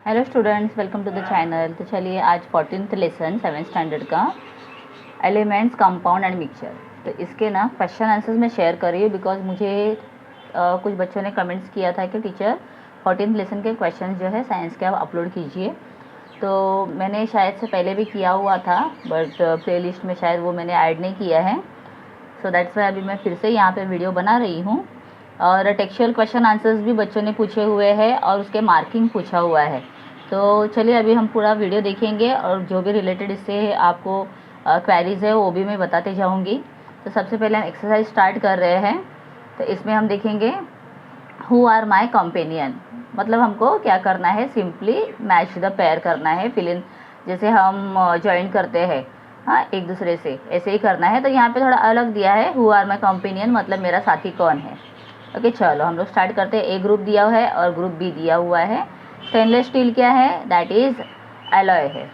Hello students, welcome to the channel. तो चलिए आज 14th लेसन 7th स्टैंडर्ड का एलिमेंट्स, कंपाउंड एंड मिक्सचर। तो इसके ना क्वेश्चन आंसर्स मैं शेयर कर रही हूँ बिकॉज मुझे कुछ बच्चों ने कमेंट्स किया था कि टीचर 14th लेसन के क्वेश्चन जो है साइंस के आप अपलोड कीजिए। तो मैंने शायद से पहले भी किया हुआ था बट प्लेलिस्ट में शायद वो मैंने ऐड नहीं किया है। सो दैट्स वाई अभी मैं फिर से यहाँ पे वीडियो बना रही हूँ। और टेक्सचुअल क्वेश्चन आंसर्स भी बच्चों ने पूछे हुए हैं और उसके मार्किंग पूछा हुआ है। तो चलिए अभी हम पूरा वीडियो देखेंगे और जो भी रिलेटेड इससे आपको क्वेरीज़ है वो भी मैं बताते जाऊँगी। तो सबसे पहले हम एक्सरसाइज स्टार्ट कर रहे हैं। तो इसमें हम देखेंगे हु आर माई कंपेनियन, मतलब हमको क्या करना है, सिंपली मैच द पेयर करना है, फिल इन जैसे हम ज्वाइन करते हैं हाँ एक दूसरे से, ऐसे ही करना है। तो यहाँ पे थोड़ा अलग दिया है, हु आर माई कंपेनियन मतलब मेरा साथी कौन है। ओके चलो हम लोग स्टार्ट करते हैं। ए ग्रुप दिया हुआ है और ग्रुप बी दिया हुआ है। स्टेनलेस स्टील क्या है, दैट इज़ एलॉय है।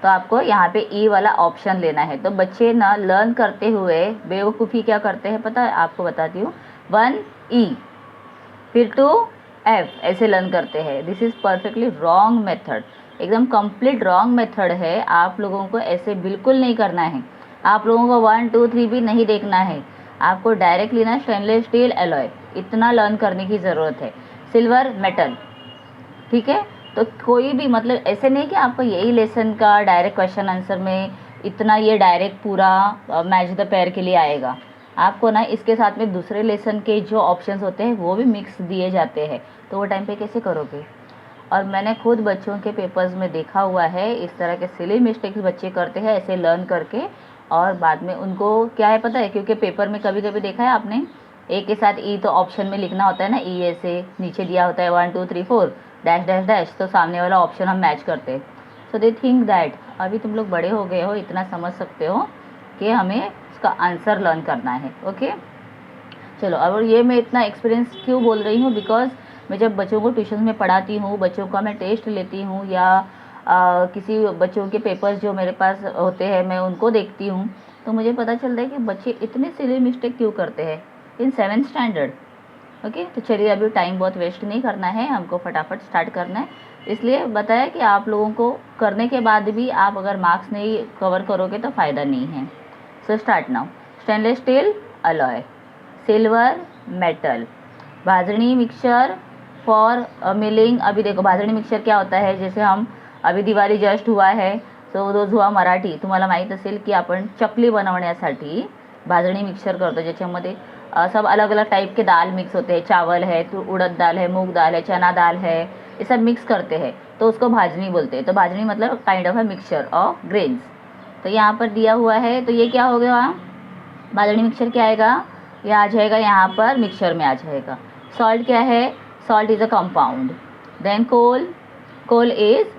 तो आपको यहाँ पे ई वाला ऑप्शन लेना है। तो बच्चे ना लर्न करते हुए बेवकूफ़ी क्या करते हैं पता है, आपको बताती हूँ। 1 ई फिर 2 एफ ऐसे लर्न करते हैं। This is perfectly wrong method, एकदम कंप्लीट रॉन्ग मेथड है। आप लोगों को ऐसे बिल्कुल नहीं करना है। आप लोगों को 1 2 3 भी नहीं देखना है, आपको डायरेक्ट लेना स्टेनलेस स्टील एलॉय, इतना लर्न करने की ज़रूरत है। सिल्वर मेटल, ठीक है। तो कोई भी मतलब ऐसे नहीं कि आपको यही लेसन का डायरेक्ट क्वेश्चन आंसर में इतना ये डायरेक्ट पूरा मैच द पेयर के लिए आएगा। आपको ना इसके साथ में दूसरे लेसन के जो ऑप्शंस होते हैं वो भी मिक्स दिए जाते हैं, तो वो टाइम पे कैसे करोगे। और मैंने खुद बच्चों के पेपर्स में देखा हुआ है इस तरह के सिली मिस्टेक्स बच्चे करते हैं ऐसे लर्न करके, और बाद में उनको क्या है पता है, क्योंकि पेपर में कभी कभी देखा है आपने, ए के साथ ई तो ऑप्शन में लिखना होता है ना, ई ऐसे नीचे दिया होता है 1 2 3 4 डैश डैश डैश, तो सामने वाला ऑप्शन हम मैच करते हैं। सो दे थिंक दैट अभी तुम लोग बड़े हो गए हो, इतना समझ सकते हो कि हमें उसका आंसर लर्न करना है। ओके चलो, और ये मैं इतना एक्सपीरियंस क्यों बोल रही हूँ, बिकॉज मैं जब बच्चों को ट्यूशन में पढ़ाती हूँ, बच्चों का मैं टेस्ट लेती हूँ या किसी बच्चों के पेपर्स जो मेरे पास होते हैं मैं उनको देखती हूँ, तो मुझे पता चलता है कि बच्चे इतने सिली मिस्टेक क्यों करते हैं इन 7th स्टैंडर्ड। ओके तो चलिए अभी टाइम बहुत वेस्ट नहीं करना है, हमको फटाफट स्टार्ट करना है। इसलिए बताया कि आप लोगों को करने के बाद भी आप अगर मार्क्स नहीं कवर करोगे तो फ़ायदा नहीं है। So start now. Stainless steel alloy, silver metal, भाजनी मिक्सचर फॉर मिलिंग। अभी देखो भाजनी मिक्सचर क्या होता है, जैसे हम अभी दिवाळी जस्ट हुआ है, सो रोज हुआ मराठी, तुम्हाला माहीत असेल की आपण चकली बनवण्यासाठी भाजणी मिक्सचर करतो, ज्याच्यामध्ये सब अलग अलग टाइप के दाल मिक्स होते हैं, चावल है तो उड़द दाल है, मूंग दाल है, चना दाल है, ये सब मिक्स करते हैं तो उसको भाजनी बोलते हैं। तो भाजनी मतलब kind of a mixture of grains. तो यहाँ पर दिया हुआ है, तो ये क्या हो गया, भाजनी मिक्सचर क्या आएगा, ये आ जाएगा यहाँ पर मिक्सचर में आ जाएगा। सॉल्ट क्या है, salt is a compound. Then coal, coal is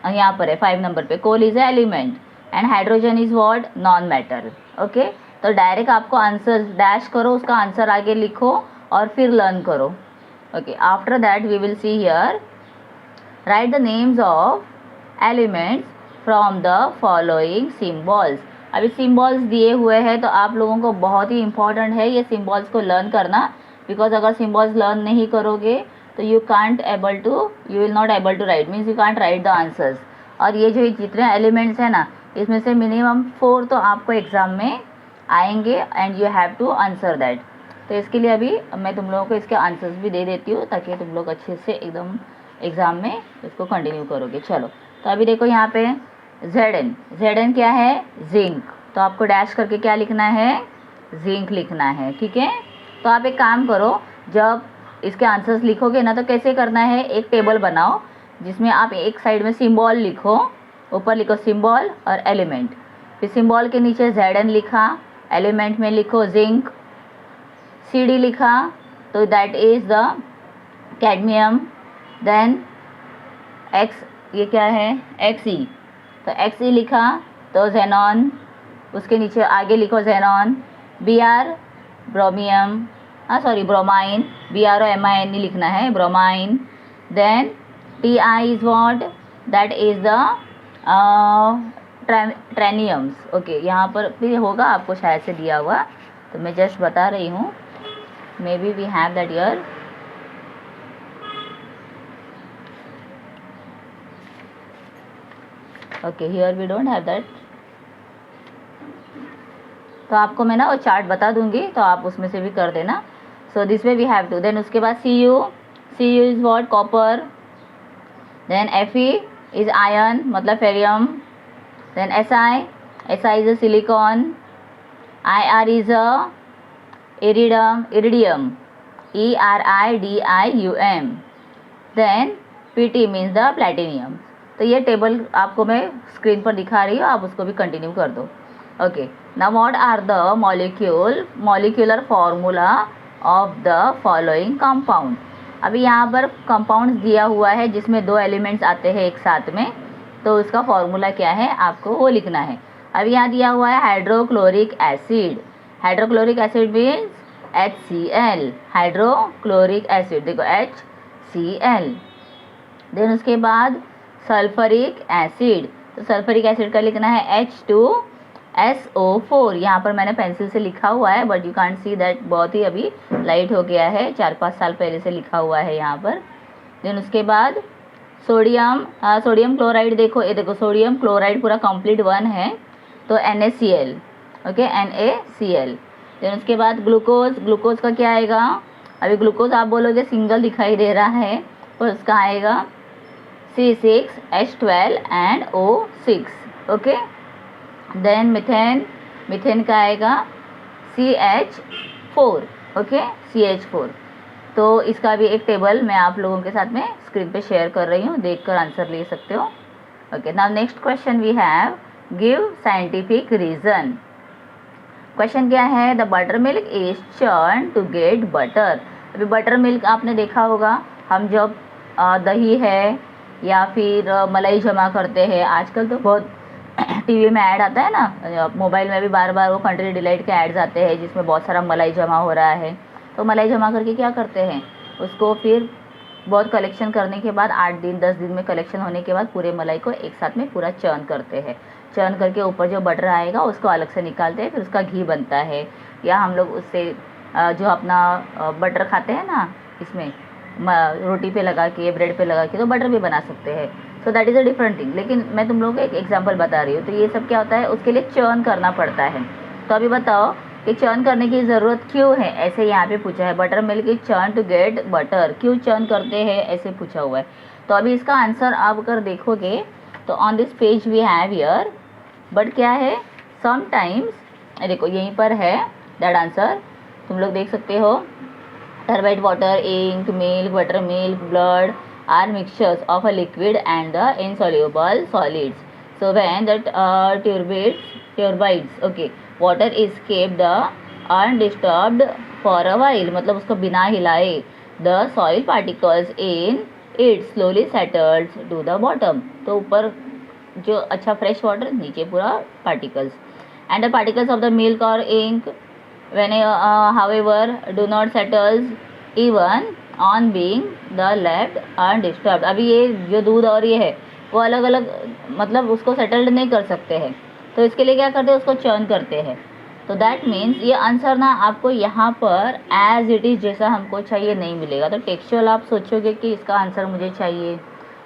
यहाँ पर है 5 नंबर पे, coal is a element and hydrogen is what, non matter. Okay तो डायरेक्ट आपको आंसर डैश करो, उसका आंसर आगे लिखो और फिर लर्न करो। Okay after that we will see here, write the names of elements from the following symbols. अभी सिम्बॉल्स दिए हुए हैं तो आप लोगों को बहुत ही इंपॉर्टेंट है ये सिम्बॉल्स को लर्न करना, बिकॉज अगर सिम्बॉल्स लर्न नहीं करोगे तो you will not able to write, means you can't write the answers. और ये जो जितने एलिमेंट्स हैं ना, इसमें से मिनिमम 4 तो आपको एग्ज़ाम में आएंगे and you have to answer that. तो इसके लिए अभी मैं तुम लोगों को इसके आंसर्स भी दे देती हूँ ताकि तुम लोग अच्छे से एकदम एग्ज़ाम में इसको कंटिन्यू करोगे। चलो तो अभी देखो यहाँ पे जेड एन क्या है, जिंक, तो आपको डैश करके क्या लिखना है, जिंक लिखना है, ठीक है। तो आप एक काम करो, जब इसके आंसर्स लिखोगे ना तो कैसे करना है, एक टेबल बनाओ जिसमें आप एक साइड में सिम्बॉल लिखो, ऊपर लिखो सिम्बॉल और एलिमेंट, फिर सिम्बॉल के नीचे जेड एन लिखा, एलिमेंट में लिखो जिंक, सी डी लिखा तो that is the cadmium, then X ये क्या है, एक्स ई, तो एक्स ई लिखा तो जेनॉन, उसके नीचे आगे लिखो जेनॉन, बी आर ब्रोमियम, हाँ sorry bromine, B R O M I N E लिखना है bromine, then T I is what, that is the titaniums. Okay यहाँ पर भी होगा आपको शायद से दिया हुआ, तो मैं जस्ट बता रही हूँ, maybe we have that year. Okay, here we don't have that. तो आपको मैं ना वो चार्ट बता दूंगी, तो आप उसमें से भी कर देना। So this way we have to. Then उसके बाद C U is what, copper. Then Fe is iron, मतलब ferrium. Then Si is a silicon. Ir is a iridium, ERIDIUM। Then Pt means the platinium. तो ये table आपको मैं screen पर दिखा रही हूँ, आप उसको भी कंटिन्यू कर दो। Okay, now what are the molecular formula of the following compound. अभी यहाँ पर कंपाउंड्स दिया हुआ है जिसमें 2 एलिमेंट्स आते हैं एक साथ में, तो उसका फॉर्मूला क्या है आपको वो लिखना है। अभी यहाँ दिया हुआ है hydrochloric acid. Hydrochloric acid means HCl, hydrochloric acid, देखो HCl। देन उसके बाद सल्फरिक एसिड, तो सल्फरिक एसिड का लिखना है H2SO4। यहाँ पर मैंने पेंसिल से लिखा हुआ है, but you can't see that, बहुत ही अभी लाइट हो गया है, 4-5 साल पहले से लिखा हुआ है यहाँ पर। देन उसके बाद सोडियम क्लोराइड, देखो ये देखो सोडियम क्लोराइड पूरा कंप्लीट 1 है, तो NaCl, ओके, NaCl। देन उसके बाद ग्लूकोज का क्या आएगा। अभी ग्लूकोज आप बोलोगे सिंगल दिखाई दे रहा है, तो उसका आएगा C6H12 and O6, okay. Then methane का आएगा CH4, ओके, CH4। तो इसका भी एक टेबल मैं आप लोगों के साथ में स्क्रीन पे शेयर कर रही हूँ, देखकर आंसर ले सकते हो। Okay, now next question we have, give scientific reason. Question क्या है, the butter milk is churn to get butter. अभी बटर मिल्क आपने देखा होगा, हम जब दही है या फिर मलाई जमा करते हैं, आजकल तो बहुत टीवी में ऐड आता है ना, मोबाइल में भी बार बार वो कंट्री डिलाइट के ऐड्स आते हैं जिसमें बहुत सारा मलाई जमा हो रहा है। तो मलाई जमा करके क्या करते हैं, उसको फिर बहुत कलेक्शन करने के बाद 8 दिन 10 दिन में कलेक्शन होने के बाद पूरे मलाई को एक साथ में पूरा चर्न करते हैं। चर्न करके ऊपर जो बटर आएगा उसको अलग से निकालते हैं, फिर उसका घी बनता है। या हम लोग उससे जो अपना बटर खाते हैं ना, इसमें रोटी पे लगा के, ब्रेड पे लगा के, तो बटर भी बना सकते हैं। So that is a different thing. लेकिन मैं तुम लोगों को एक एग्जांपल बता रही हूँ। तो ये सब क्या होता है, उसके लिए चर्न करना पड़ता है। तो अभी बताओ कि चर्न करने की ज़रूरत क्यों है, ऐसे यहाँ पे पूछा है। Butter milk is churn to get butter, क्यों चर्न करते हैं ऐसे पूछा हुआ है। तो अभी इसका आंसर आप अगर देखोगे तो on this page we have here, but क्या है, समटाइम्स, देखो यहीं पर है दैट आंसर, तुम लोग देख सकते हो। Turbid water, ink, milk, butter milk, blood are mixtures of a liquid and the insoluble solids. So when that turbines, okay, water is kept the undisturbed for a while, मतलब उसको बिना हिलाए, the soil particles in it slowly settles to the bottom। तो ऊपर जो अच्छा fresh water, नीचे पूरा particles. And the particles of the milk और ink when however do not settles even on being the left undisturbed। अभी ये जो दूध और ये है वो अलग अलग, मतलब उसको सेटल्ड नहीं कर सकते हैं, तो इसके लिए क्या करते हैं, उसको चर्न करते हैं। तो दैट मीन्स ये आंसर ना आपको यहाँ पर एज इट इज़ जैसा हमको चाहिए नहीं मिलेगा। तो टेक्सचुअल आप सोचोगे कि इसका आंसर मुझे चाहिए,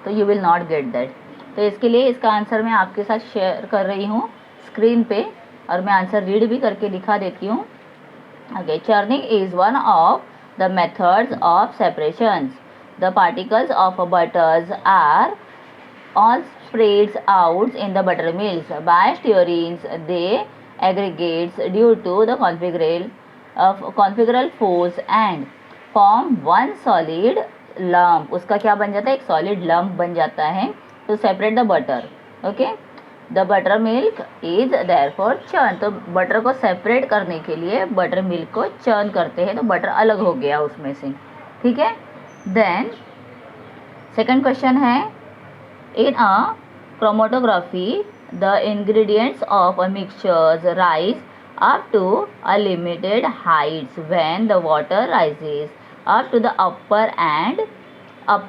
तो you will not get that. तो इसके लिए इसका आंसर मैं आपके साथ शेयर कर रही हूँ स्क्रीन पे, और मैं आंसर रीड भी करके दिखा देती हूँ। Okay, churning is one of the methods of separations. The particles of butters are all spreads out in the buttermilks. By stirrings, they aggregates due to the configural force and form one solid lump। उसका क्या बन जाता है, एक solid lump बन जाता है to separate the butter। Okay, the butter milk is therefore churn. तो बटर को सेपरेट करने के लिए बटर मिल्क को चर्न करते हैं, तो बटर अलग हो गया उसमें से, ठीक है। देन सेकंड क्वेश्चन है, in a chromatography the ingredients of a mixtures rise up to a limited heights when the water rises up to the upper end of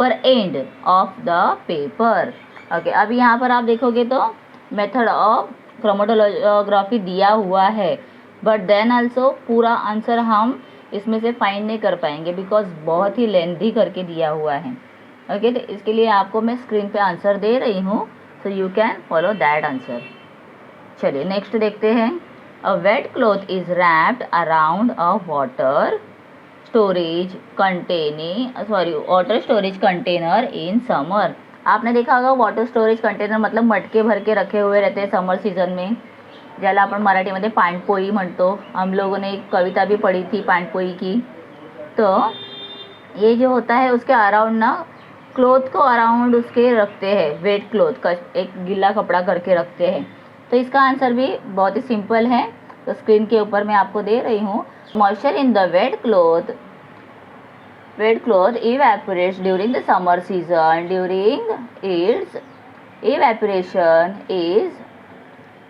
the paper. Okay, अभी यहाँ पर आप देखोगे तो मेथड ऑफ क्रोमेटोग्राफी दिया हुआ है, बट देन आल्सो पूरा आंसर हम इसमें से फाइंड नहीं कर पाएंगे बिकॉज बहुत ही लेंथी करके दिया हुआ है। ओके, तो इसके लिए आपको मैं स्क्रीन पे आंसर दे रही हूँ, So you can follow that answer. चलिए नेक्स्ट देखते हैं. A wet cloth is wrapped around a water storage container in summer. आपने देखा होगा वाटर स्टोरेज कंटेनर मतलब मटके भर के रखे हुए रहते हैं समर सीजन में, ज्याला आपण मराठीमध्ये पाणपोई म्हणतो. हम लोगों ने एक कविता भी पढ़ी थी पाणपोई की. तो ये जो होता है उसके अराउंड ना क्लोथ को अराउंड उसके रखते हैं, वेट क्लोथ का एक गीला कपड़ा करके रखते हैं. तो इसका आंसर भी बहुत ही सिंपल है. तो स्क्रीन के ऊपर मैं आपको दे रही हूँ. Moisture in the wet cloth evaporates during the summer season. During its evaporation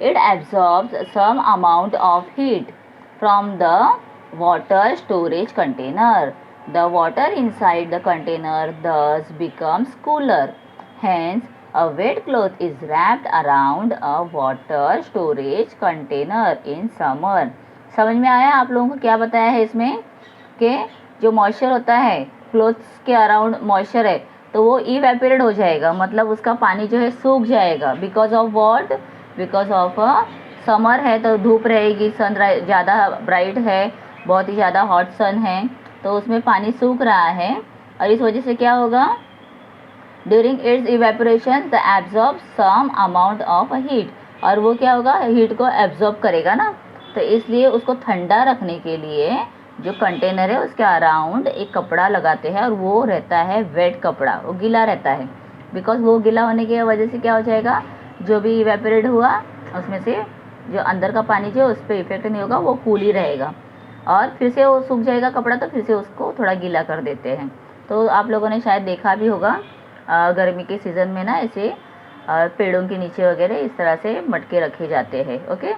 it absorbs some amount of heat from the water storage container. The water inside the container thus becomes cooler. Hence a wet cloth is wrapped around a water storage container in summer. समझ में आया आप लोगों को क्या बताया है इसमें कि जो मॉइस्चर होता है क्लोथ्स के अराउंड मॉइस्चर है तो वो इवेपोरेट हो जाएगा, मतलब उसका पानी जो है सूख जाएगा. Because of what? Because of summer है तो धूप रहेगी, सन ज़्यादा ब्राइट है, बहुत ही ज़्यादा हॉट सन है तो उसमें पानी सूख रहा है और इस वजह से क्या होगा, during its evaporation the absorb some amount of heat, और वो क्या होगा, हीट को एब्जॉर्ब करेगा ना. तो इसलिए उसको ठंडा रखने के लिए जो कंटेनर है उसके अराउंड एक कपड़ा लगाते हैं और वो रहता है वेट कपड़ा, वो गीला रहता है. बिकॉज वो गीला होने की वजह से क्या हो जाएगा, जो भी इवेपोरेट हुआ उसमें से जो अंदर का पानी जो उस पर इफेक्ट नहीं होगा, वो कूल ही रहेगा और फिर से वो सूख जाएगा कपड़ा तो फिर से उसको थोड़ा गीला कर देते हैं. तो आप लोगों ने शायद देखा भी होगा गर्मी के सीज़न में ना ऐसे पेड़ों के नीचे वगैरह इस तरह से मटके रखे जाते हैं. ओके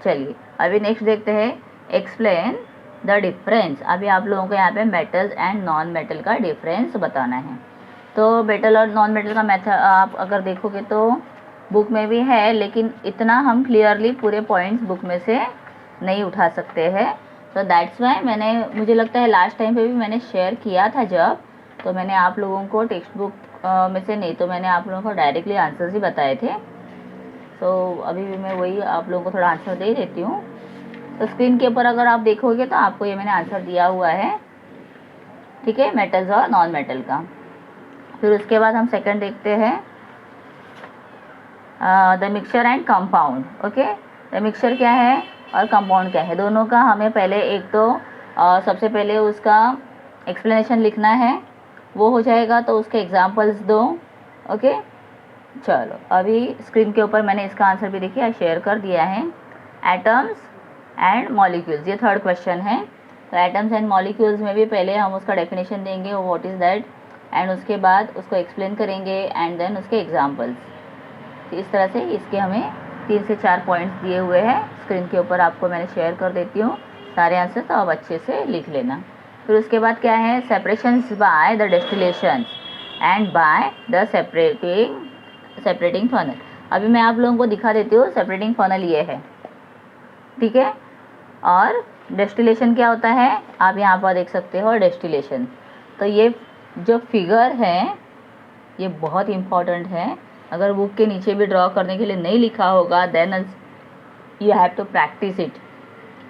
चलिए अभी नेक्स्ट देखते हैं. Explain the difference. अभी आप लोगों को यहाँ पे मेटल्स एंड नॉन मेटल का डिफरेंस बताना है. तो मेटल और नॉन मेटल का मेथड आप अगर देखोगे तो बुक में भी है, लेकिन इतना हम क्लियरली पूरे पॉइंट्स बुक में से नहीं उठा सकते हैं. तो दैट्स वाई मुझे लगता है लास्ट टाइम पे भी मैंने शेयर किया था जब, तो मैंने आप लोगों को टेक्स्ट बुक में से नहीं तो मैंने आप लोगों को डायरेक्टली आंसर्स ही बताए थे. तो अभी भी मैं वही आप लोगों को थोड़ा आंसर दे देती हूँ. तो स्क्रीन के ऊपर अगर आप देखोगे तो आपको ये मैंने आंसर दिया हुआ है, ठीक है, मेटल्स और नॉन मेटल का. फिर उसके बाद हम सेकंड देखते हैं the mixture and compound. Okay the mixture क्या है और कंपाउंड क्या है, दोनों का हमें पहले एक तो सबसे पहले उसका एक्सप्लेनेशन लिखना है, वो हो जाएगा तो उसके एग्जांपल्स दो. ओके चलो अभी स्क्रीन के ऊपर मैंने इसका आंसर भी देखिए शेयर कर दिया है. एटम्स एंड मॉलिक्यूल्स, ये थर्ड क्वेश्चन है. तो एटम्स एंड मॉलिक्यूल्स में भी पहले हम उसका डेफिनेशन देंगे व्हाट इज़ दैट, एंड उसके बाद उसको एक्सप्लेन करेंगे एंड देन उसके एग्जांपल्स. तो इस तरह से इसके हमें 3 से 4 पॉइंट्स दिए हुए हैं. स्क्रीन के ऊपर आपको मैंने शेयर कर देती हूँ सारे आंसर, तो आप अच्छे से लिख लेना. फिर उसके बाद क्या है, separations by the distillations and by the separating funnel. अभी मैं आप लोगों को दिखा देती हूँ. सेपरेटिंग फनल ये है, ठीक है, और डेस्टिलेशन क्या होता है आप यहाँ पर देख सकते हो. डेस्टिलेशन तो ये जो फिगर है ये बहुत इम्पॉर्टेंट है. अगर बुक के नीचे भी ड्रॉ करने के लिए नहीं लिखा होगा then you have to practice it.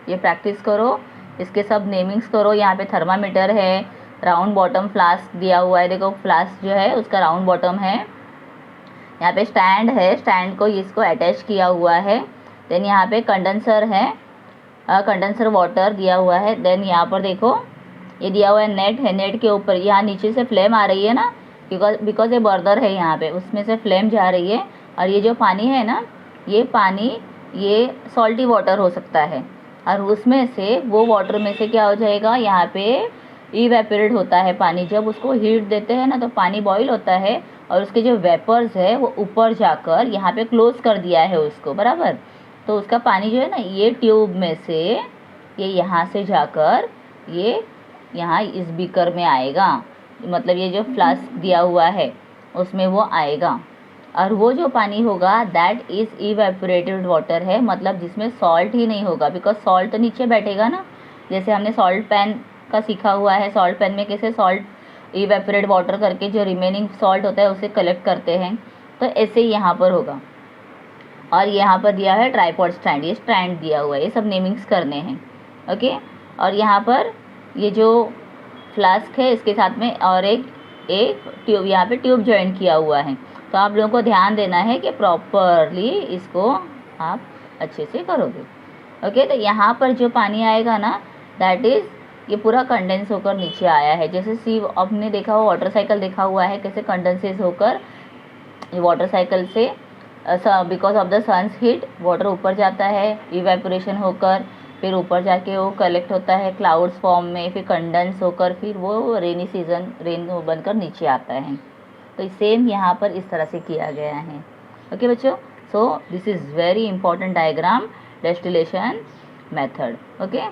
ये प्रैक्टिस करो, इसके सब नेमिंग्स करो. यहाँ पे थर्मामीटर है, राउंड बॉटम फ्लास्क दिया हुआ है, देखो फ्लास्क जो है उसका राउंड बॉटम है. यहाँ पे स्टैंड है, स्टैंड को इसको अटैच किया हुआ है. देन यहाँ पे कंडेंसर है, कंडेंसर वाटर दिया हुआ है. देन यहाँ पर देखो ये दिया हुआ है नेट है, नेट के ऊपर यहाँ नीचे से फ्लेम आ रही है ना, बिकॉज ये बर्नर है यहाँ पे, उसमें से फ्लेम जा रही है. और ये जो पानी है ना, ये पानी ये सॉल्टी वाटर हो सकता है और उसमें से वो वाटर में से क्या हो जाएगा, यहाँ पे इवेपोरेट होता है पानी. जब उसको हीट देते हैं ना तो पानी बॉईल होता है और उसके जो वेपर्स है वो ऊपर जाकर यहाँ पे क्लोज कर दिया है उसको, बराबर. तो उसका पानी जो है ना ये ट्यूब में से ये यहाँ से जाकर ये यहाँ इस बीकर में आएगा, मतलब ये जो फ्लास्क दिया हुआ है उसमें वो आएगा. और वो जो पानी होगा दैट इज़ इवेपोरेटेड वाटर है, मतलब जिसमें सॉल्ट ही नहीं होगा, बिकॉज सॉल्ट तो नीचे बैठेगा ना. जैसे हमने सॉल्ट पैन का सीखा हुआ है, सॉल्ट पैन में कैसे सॉल्ट इवेपोरेट वाटर करके जो रिमेनिंग सॉल्ट होता है उसे कलेक्ट करते हैं. तो ऐसे ही यहाँ पर होगा। और यहाँ पर दिया है ट्राइपॉड स्टैंड, ये स्टैंड दिया हुआ है, ये सब नेमिंग्स करने हैं। ओके, और यहाँ पर ये जो फ्लास्क है इसके साथ में और एक ट्यूब, यहाँ पे ट्यूब जॉइन किया हुआ है। तो आप लोगों को ध्यान देना है कि प्रॉपरली इसको आप अच्छे से करोगे। ओके, तो यहाँ पर जो पानी आएगा ना, दैट इज़ ये पूरा कंडेंस होकर नीचे आया है। जैसे सी आपने देखा हुआ, वाटर साइकिल देखा हुआ है, कैसे कंडेंसेस होकर ये वाटर साइकिल से because of the sun's heat water ऊपर जाता है, इवेपोरेशन होकर फिर ऊपर जाके वो कलेक्ट होता है क्लाउड्स फॉर्म में, फिर कंडेंस होकर फिर वो रेनी सीजन रेन बनकर नीचे आता है। तो सेम यहाँ पर इस तरह से किया गया है। ओके बच्चों, so this is very important diagram, distillation method. Okay,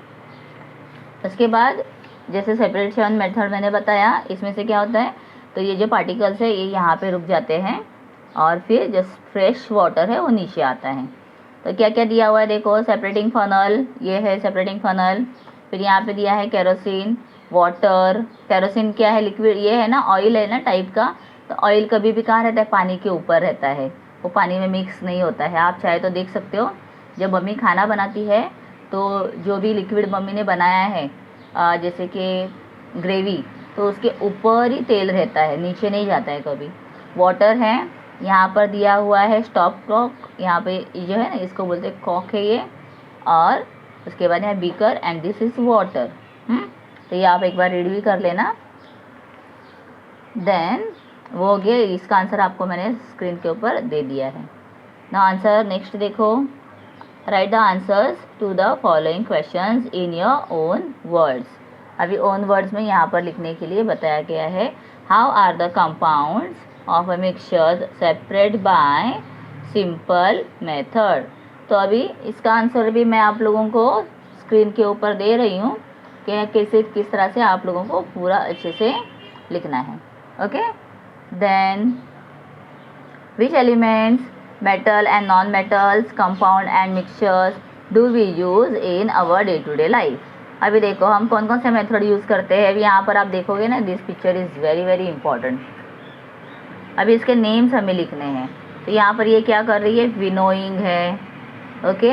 उसके बाद जैसे सेपरेशन मेथड मैंने बताया, इसमें से क्या होता है, तो ये जो पार्टिकल्स है ये यहाँ पे रुक जाते हैं और फिर जो फ्रेश वाटर है वो नीचे आता है। तो क्या क्या दिया हुआ है देखो, सेपरेटिंग फनल, ये है सेपरेटिंग फनल। फिर यहाँ पे दिया है केरोसिन, वाटर। केरोसिन क्या है, लिक्विड, ये है ना ऑयल है ना टाइप का। तो ऑयल कभी भी कहाँ रहता है, पानी के ऊपर रहता है, वो पानी में मिक्स नहीं होता है। आप चाहे तो देख सकते हो, जब मम्मी खाना बनाती है तो जो भी लिक्विड मम्मी ने बनाया है जैसे कि ग्रेवी, तो उसके ऊपर ही तेल रहता है, नीचे नहीं जाता है कभी। वाटर है, यहाँ पर दिया हुआ है स्टॉप कॉक, यहाँ पे जो है ना इसको बोलते हैं कॉक है ये, और उसके बाद यहाँ beaker and this is water. तो ये आप एक बार रीड भी कर लेना। देन वो हो गया, इसका आंसर आपको मैंने स्क्रीन के ऊपर दे दिया है ना। आंसर नेक्स्ट देखो, write the answers to the following questions in your own words. अभी ओन वर्ड्स में यहाँ पर लिखने के लिए बताया गया है, how are the compounds of a mixture separate by simple method. तो अभी इसका आंसर भी मैं आप लोगों को स्क्रीन के ऊपर दे रही हूँ कि कैसे किस तरह से आप लोगों को पूरा अच्छे से लिखना है। Okay, then which elements, metal and non metals, compound and mixtures do we use in our day to day life. अभी देखो हम कौन कौन से मेथड यूज़ करते हैं। अभी यहाँ पर आप देखोगे ना, this picture is very very important. अभी इसके नेम्स हमें लिखने हैं। तो यहाँ पर ये क्या कर रही है, विनोइंग है। ओके,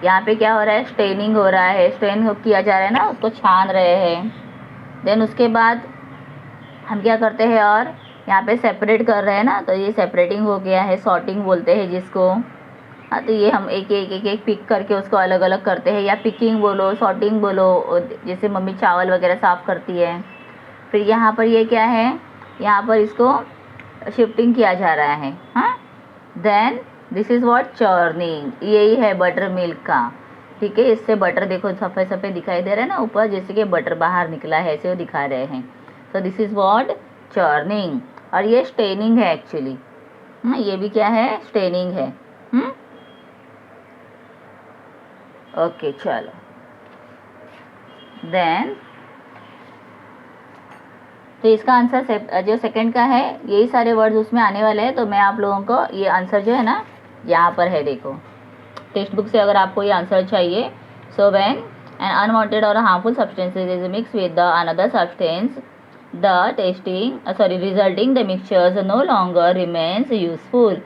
यहाँ पे क्या हो रहा है, स्टेनिंग हो रहा है, स्टेन किया जा रहा है ना, उसको छान रहे हैं। देन उसके बाद हम क्या करते हैं, और यहाँ पे सेपरेट कर रहे हैं ना, तो ये सेपरेटिंग हो गया है, सॉर्टिंग बोलते हैं जिसको। हाँ, तो ये हम एक एक एक एक पिक करके उसको अलग अलग करते हैं, या पिकिंग बोलो, सॉर्टिंग बोलो, जैसे मम्मी चावल वगैरह साफ़ करती है। फिर यहाँ पर ये क्या है, यहाँ पर इसको शिफ्टिंग किया जा रहा है। हाँ, then this is what, churning, यही है बटर मिल्क का। ठीक है, इससे बटर देखो सफ़ेद सफ़ेद दिखाई दे रहा है ना ऊपर, जैसे कि बटर बाहर निकला है, ऐसे वो दिखा रहे हैं। तो दिस इज़ व्हाट, चर्निंग। और ये स्टेनिंग है एक्चुअली। ये भी क्या है, स्टेनिंग है। ओके, चलो देन तो इसका आंसर जो सेकंड का है, यही सारे वर्ड्स उसमें आने वाले हैं। तो मैं आप लोगों को ये आंसर जो है ना यहाँ पर है, देखो टेक्स्ट बुक से अगर आपको ये आंसर चाहिए। So when an unwanted or harmful substances is mix with the another substance, the resulting the mixtures no longer remains useful.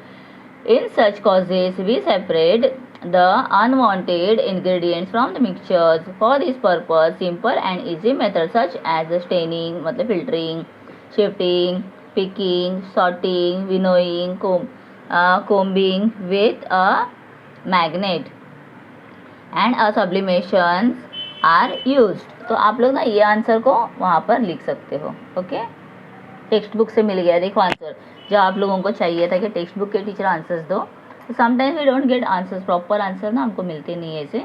In such causes, we separate the unwanted ingredients from the mixtures. For this purpose, simple and easy methods such as staining, मतलब filtering, shifting, picking, sorting, winnowing, combing with a magnet and a sublimation are used. तो आप लोग ना ये answer को वहाँ पर लिख सकते हो। ओके, टेक्स्ट बुक से मिल गया, देखो आंसर जो आप लोगों को चाहिए था कि टेक्स्ट बुक के टीचर आंसर्स दो। तो sometimes we don't get answers, proper answer ना हमको मिलते नहीं है ऐसे,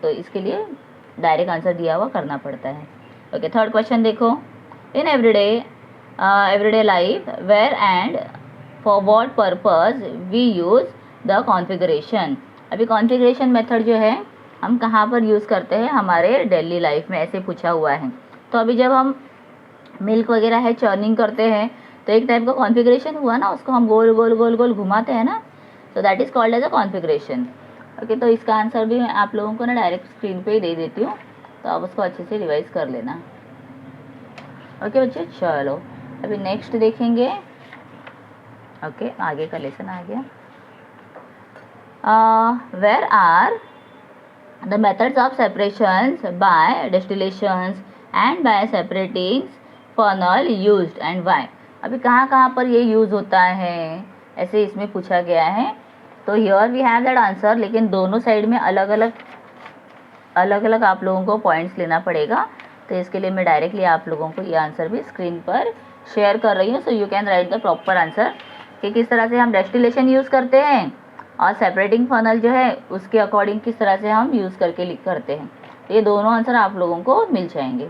तो इसके लिए डायरेक्ट आंसर दिया हुआ करना पड़ता है। ओके, थर्ड क्वेश्चन देखो, in everyday life where and for what purpose we use the configuration. अभी कॉन्फ़िगरेशन मेथड जो है हम कहाँ पर यूज़ करते हैं, हमारे डेली लाइफ में, ऐसे पूछा हुआ है। तो अभी जब हम मिल्क वगैरह है चर्निंग करते हैं, तो एक टाइप का कॉन्फ़िगरेशन हुआ ना, उसको हम गोल गोल गोल गोल घुमाते हैं ना, तो that is called as a configuration. Okay, तो इसका आंसर भी मैं आप लोगों को ना डायरेक्ट स्क्रीन पे ही दे देती हूँ, तो आप उसको अच्छे से रिवाइज कर लेना। ओके बच्चे, चलो अभी नेक्स्ट देखेंगे। ओके, आगे का लेसन आ गया। Where are the methods of separations by distillations and by separating funnel used and why. अभी कहाँ कहाँ पर ये यूज़ होता है, ऐसे इसमें पूछा गया है। तो here we have that answer, लेकिन दोनों साइड में अलग अलग आप लोगों को पॉइंट्स लेना पड़ेगा। तो इसके लिए मैं डायरेक्टली आप लोगों को ये आंसर भी स्क्रीन पर शेयर कर रही हूँ, so you can write the proper answer कि किस तरह से हम डेस्टिलेशन यूज़ करते हैं और सेपरेटिंग फनल जो है उसके अकॉर्डिंग किस तरह से हम यूज़ करके लिख करते हैं। तो ये दोनों आंसर आप लोगों को मिल जाएंगे।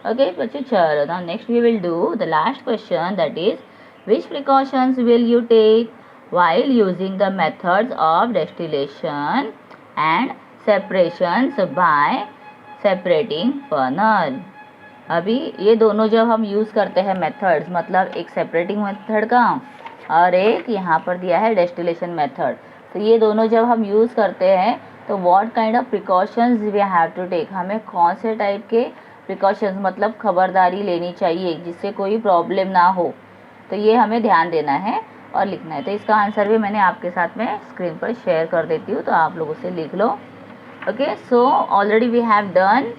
ओके बच्चों, चलो now next we will do the last question, that is which precautions will you take while using the methods of distillation and separations by separating funnel। अभी ये दोनों जब हम यूज़ करते हैं मेथड्स, मतलब एक सेपरेटिंग मेथड का और एक यहाँ पर दिया है डेस्टिलेशन मेथड, तो ये दोनों जब हम यूज़ करते हैं तो what kind of precautions we have to take, हमें कौन से टाइप के प्रिकॉशंस मतलब खबरदारी लेनी चाहिए जिससे कोई प्रॉब्लम ना हो, तो ये हमें ध्यान देना है और लिखना है। तो इसका आंसर भी मैंने आपके साथ में स्क्रीन पर शेयर कर देती हूँ, तो आप लोग उसे लिख लो। Okay, so already we have done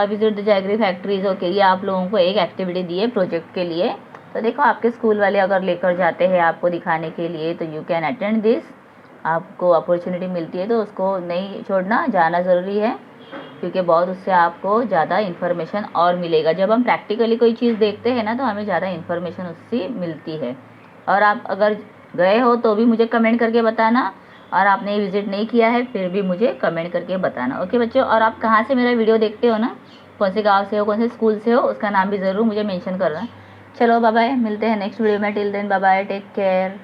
visit the jaggery factories. Okay, ये आप लोगों को एक एक्टिविटी दी है प्रोजेक्ट के लिए, तो देखो आपके स्कूल वाले अगर लेकर जाते हैं आपको दिखाने के लिए तो यू कैन अटेंड दिस, आपको अपॉर्चुनिटी मिलती है तो उसको नहीं छोड़ना, जाना ज़रूरी है, क्योंकि बहुत उससे आपको ज़्यादा इन्फॉर्मेशन और मिलेगा। जब हम प्रैक्टिकली कोई चीज़ देखते हैं ना तो हमें ज़्यादा इन्फॉर्मेशन उससे मिलती है। और आप अगर गए हो तो भी मुझे कमेंट करके बताना, और आपने विज़िट नहीं किया है फिर भी मुझे कमेंट करके बताना। ओके बच्चों, और आप कहाँ से मेरा वीडियो देखते हो ना, कौन से गांव से हो, कौन से स्कूल से हो, उसका नाम भी ज़रूर मुझे मेंशन करना। चलो बाय बाय, मिलते हैं नेक्स्ट वीडियो में। Till then bye bye, take care.